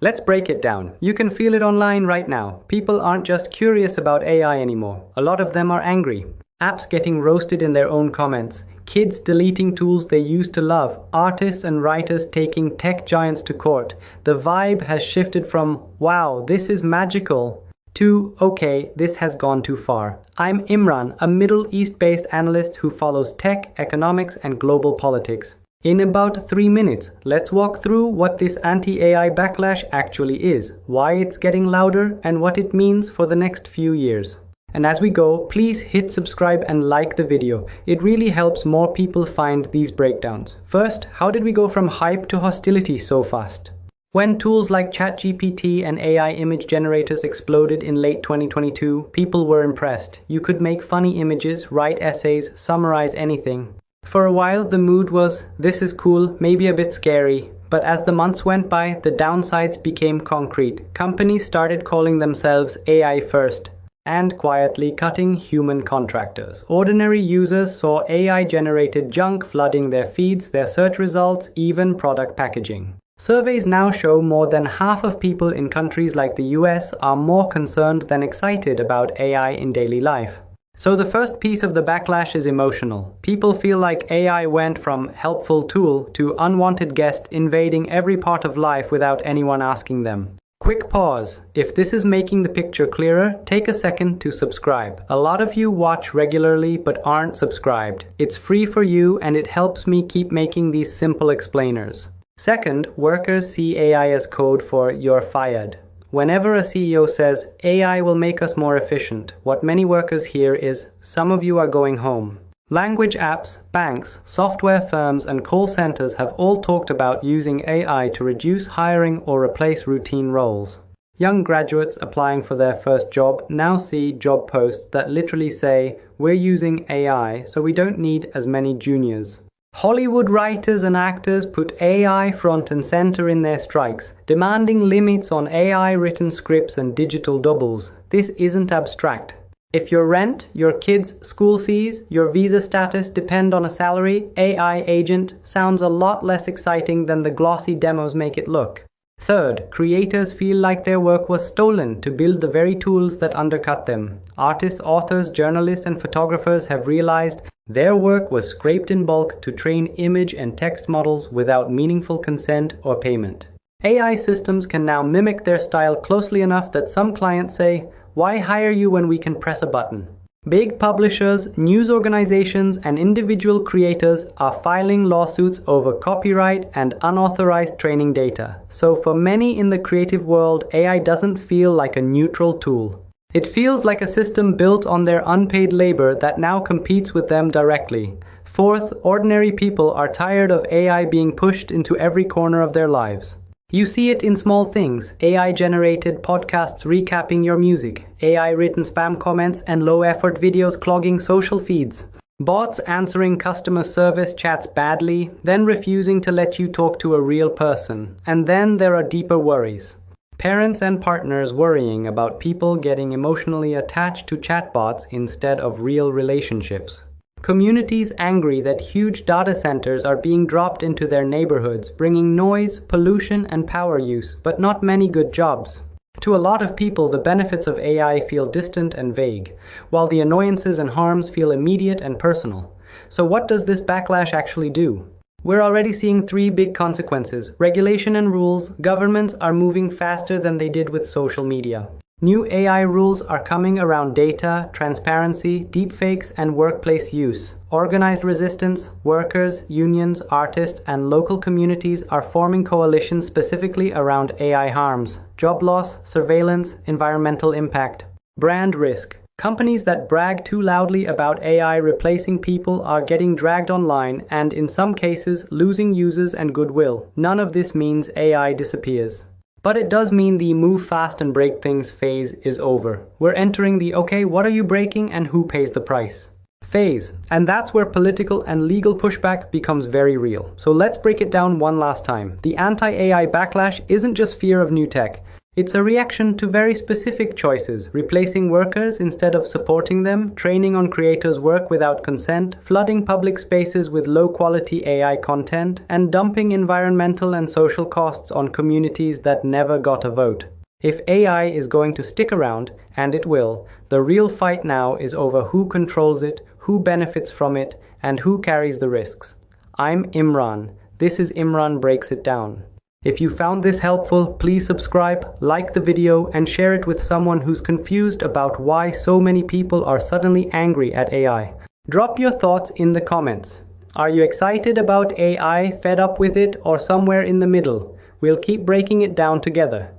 Let's break it down. You can feel it online right now. People aren't just curious about AI anymore. A lot of them are angry. Apps getting roasted in their own comments. Kids deleting tools they used to love. Artists and writers taking tech giants to court. The vibe has shifted from, wow, this is magical, to, okay, this has gone too far. I'm Imran, a Middle East-based analyst who follows tech, economics, and global politics. In about 3 minutes, let's walk through what this anti-AI backlash actually is, why it's getting louder, and what it means for the next few years. And as we go, please hit subscribe and like the video. It really helps more people find these breakdowns. First, how did we go from hype to hostility so fast? When tools like ChatGPT and AI image generators exploded in late 2022, people were impressed. You could make funny images, write essays, summarize anything. For a while, the mood was, this is cool, maybe a bit scary. But as the months went by, the downsides became concrete. Companies started calling themselves AI first and quietly cutting human contractors. Ordinary users saw AI-generated junk flooding their feeds, their search results, even product packaging. Surveys now show more than half of people in countries like the US are more concerned than excited about AI in daily life. So the first piece of the backlash is emotional. People feel like AI went from helpful tool to unwanted guest invading every part of life without anyone asking them. Quick pause. If this is making the picture clearer, take a second to subscribe. A lot of you watch regularly but aren't subscribed. It's free for you and it helps me keep making these simple explainers. Second, workers see AI as code for "you're fired." Whenever a CEO says, AI will make us more efficient, what many workers hear is, some of you are going home. Language apps, banks, software firms, and call centers have all talked about using AI to reduce hiring or replace routine roles. Young graduates applying for their first job now see job posts that literally say, we're using AI, so we don't need as many juniors. Hollywood writers and actors put AI front and center in their strikes, demanding limits on AI-written scripts and digital doubles. This isn't abstract. If your rent, your kids' school fees, your visa status depend on a salary, AI agent sounds a lot less exciting than the glossy demos make it look. Third, creators feel like their work was stolen to build the very tools that undercut them. Artists, authors, journalists, and photographers have realized their work was scraped in bulk to train image and text models without meaningful consent or payment. AI systems can now mimic their style closely enough that some clients say, why hire you when we can press a button? Big publishers, news organizations, and individual creators are filing lawsuits over copyright and unauthorized training data. So for many in the creative world, AI doesn't feel like a neutral tool. It feels like a system built on their unpaid labor that now competes with them directly. Fourth, ordinary people are tired of AI being pushed into every corner of their lives. You see it in small things: AI-generated podcasts recapping your music, AI-written spam comments and low-effort videos clogging social feeds, bots answering customer service chats badly, then refusing to let you talk to a real person. And then there are deeper worries. Parents and partners worrying about people getting emotionally attached to chatbots instead of real relationships. Communities angry that huge data centers are being dropped into their neighborhoods, bringing noise, pollution, and power use, but not many good jobs. To a lot of people, the benefits of AI feel distant and vague, while the annoyances and harms feel immediate and personal. So what does this backlash actually do? We're already seeing 3 big consequences: regulation and rules. Governments are moving faster than they did with social media. New AI rules are coming around data, transparency, deepfakes, and workplace use. Organized resistance, workers, unions, artists, and local communities are forming coalitions specifically around AI harms, job loss, surveillance, environmental impact. Brand risk. Companies that brag too loudly about AI replacing people are getting dragged online and, in some cases, losing users and goodwill. None of this means AI disappears. But it does mean the move fast and break things phase is over. We're entering the okay, what are you breaking and who pays the price phase. And that's where political and legal pushback becomes very real. So let's break it down one last time. The anti-AI backlash isn't just fear of new tech. It's a reaction to very specific choices, replacing workers instead of supporting them, training on creators' work without consent, flooding public spaces with low-quality AI content, and dumping environmental and social costs on communities that never got a vote. If AI is going to stick around, and it will, the real fight now is over who controls it, who benefits from it, and who carries the risks. I'm Imran. This is Imran Breaks It Down. If you found this helpful, please subscribe, like the video, and share it with someone who's confused about why so many people are suddenly angry at AI. Drop your thoughts in the comments. Are you excited about AI, fed up with it, or somewhere in the middle? We'll keep breaking it down together.